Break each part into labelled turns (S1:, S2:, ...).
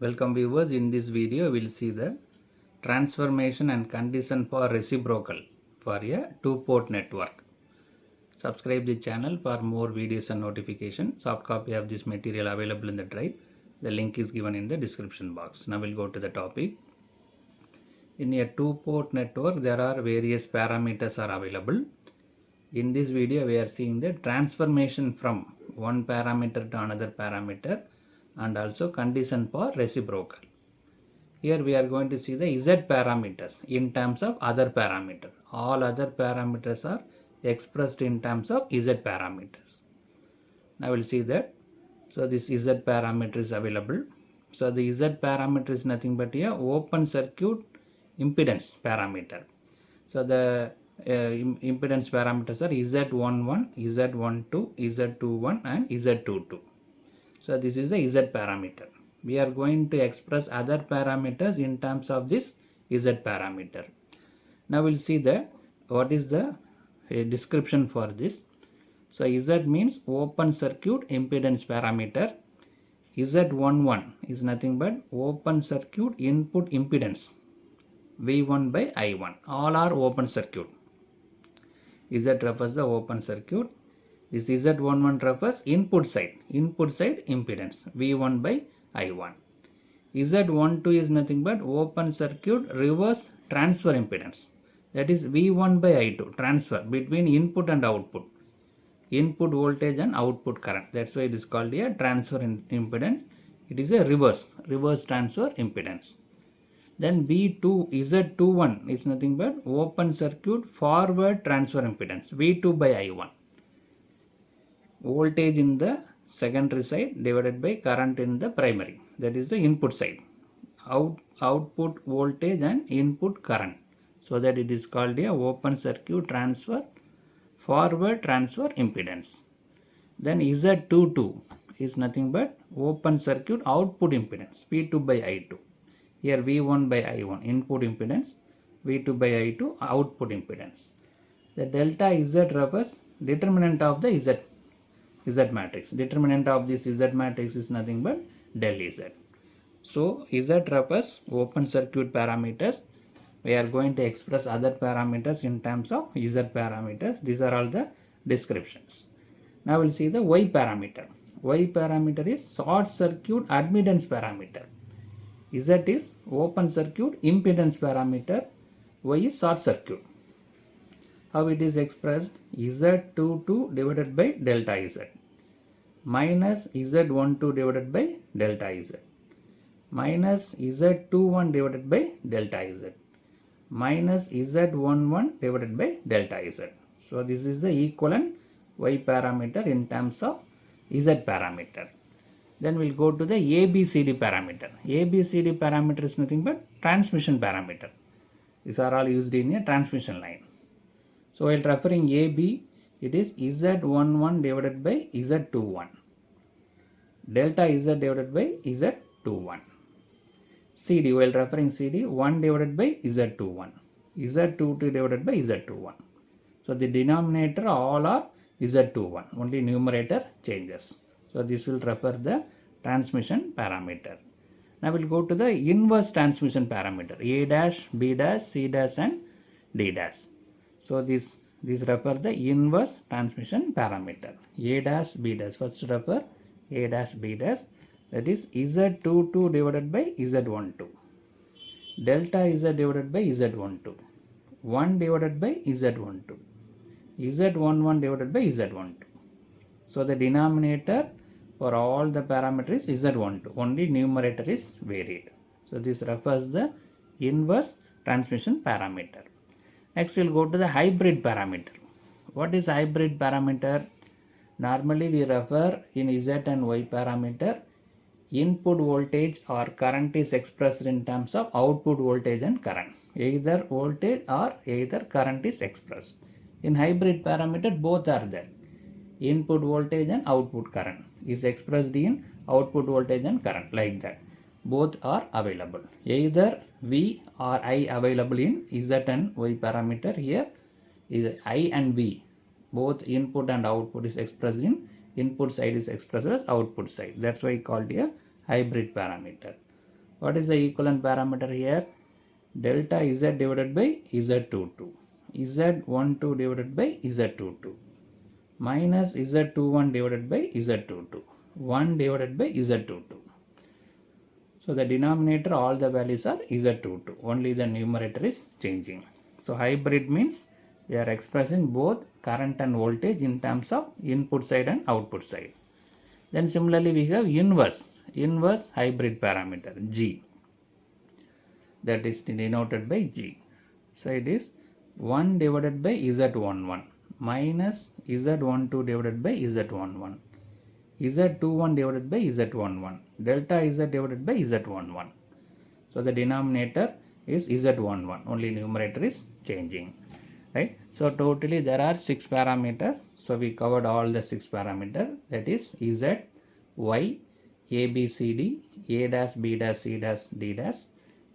S1: Welcome viewers. In this video we will see the transformation and condition for reciprocal for a two-port network. Subscribe the channel for more videos and notifications. Soft copy of this material available in the drive. The link is given in the description box. Now we'll go to the topic. In a two-port network there are various parameters are available. In this video we are seeing the transformation from one parameter to another parameter and also condition for reciprocal. Here we are going to see the Z parameters in terms of other parameter. All other parameters are expressed in terms of Z parameters. Now we'll see that. So this Z parameter is available. So the Z parameter is nothing but a open circuit impedance parameter. So the impedance parameters are Z11, Z12, Z21 and Z22. So this is the Z parameter. We are going to express other parameters in terms of this Z parameter. Now we'll see that what is the description for this. So Z means open circuit impedance parameter. Z11 is nothing but open circuit input impedance V1 by I1. All are open circuit. Z refers the open circuit. This Z11 refers input side impedance V1 by I1. Z12 is nothing but open circuit reverse transfer impedance. That is V1 by I2, transfer between input and output. Input voltage and output current. That's why it is called a transfer impedance. It is a reverse transfer impedance. Then V2, Z21 is nothing but open circuit forward transfer impedance V2 by I1. Voltage in the secondary side divided by current in the primary. That is the input side. Output voltage and input current. So that it is called a open circuit transfer forward transfer impedance. Then Z22 is nothing but open circuit output impedance V2 by I2. Here V1 by I1 input impedance, V2 by I2 output impedance. The delta Z refers determinant of the Z matrix. Determinant of this Z matrix is nothing but del Z. So Z refers open circuit parameters. We are going to express other parameters in terms of Z parameters. These are all the descriptions. Now we'll see the Y parameter. Y parameter is short circuit admittance parameter. Z is open circuit impedance parameter. Y is short circuit. How it is expressed? Z22 divided by delta Z minus Z12 divided by delta Z minus Z21 divided by delta Z minus Z11 divided by delta Z. So this is the equivalent Y parameter in terms of Z parameter. Then we'll go to the ABCD parameter. ABCD parameter is nothing but transmission parameter. These are all used in a transmission line. So while referring AB, it is Z11 divided by Z21. Delta Z divided by Z21. CD, while referring CD, 1 divided by Z21. Z22 divided by Z21. So the denominator all are Z21. Only numerator changes. So this will refer the transmission parameter. Now we'll go to the inverse transmission parameter. A dash, B dash, C dash and D dash. So this refer the inverse transmission parameter. A dash, B dash. First refer A dash, B dash. That is Z22 divided by Z12. Delta Z divided by Z12. 1 divided by Z12. Z11 divided by Z12. So the denominator for all the parameters is Z12. Only numerator is varied. So this refers the inverse transmission parameter. Next we'll go to the hybrid parameter. What is hybrid parameter? Normally we refer in Z and Y parameter input voltage or current is expressed in terms of output voltage and current. Either voltage or either current is expressed. In hybrid parameter both are there. Input voltage and output current is expressed in output voltage and current like that. Both are available. Either V or I available in Z and Y parameter. Here is I and V. Both input and output is expressed in input side is expressed as output side. That's why called a hybrid parameter. What is the equivalent parameter here? Delta Z divided by Z22. Z12 divided by Z22 minus Z21 divided by Z22. 1 divided by Z22. So the denominator, all the values are Z22. Only the numerator is changing. So hybrid means we are expressing both current and voltage in terms of input side and output side. Then similarly we have inverse hybrid parameter G, that is denoted by G. So it is 1 divided by Z11 minus Z12 divided by Z11. Z21 divided by Z11, delta Z divided by Z11. So the denominator is Z11, only numerator is changing, right? So totally there are 6 parameters. So we covered all the 6 parameters, that is Z, Y, A, B, C, D, A dash, B dash, C dash, D dash,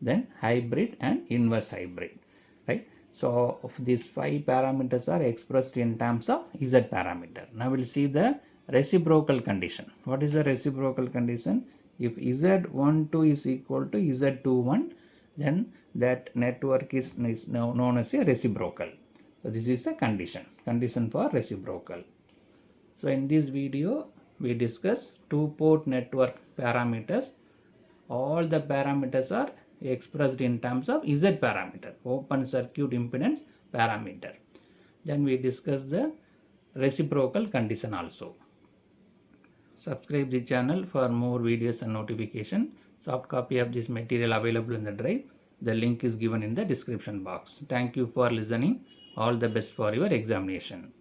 S1: then hybrid and inverse hybrid, right? So of these 5 parameters are expressed in terms of Z parameter. Now we'll see the reciprocal condition. What is the reciprocal condition? If Z12 is equal to Z21, then that network is now known as a reciprocal. So this is a condition for reciprocal. So in this video we discuss two-port network parameters. All the parameters are expressed in terms of Z parameter, open circuit impedance parameter. Then we discuss the reciprocal condition also. Subscribe the channel for more videos and notification. Soft copy of this material available in the drive. The link is given in the description box. Thank you for listening. All the best for your examination.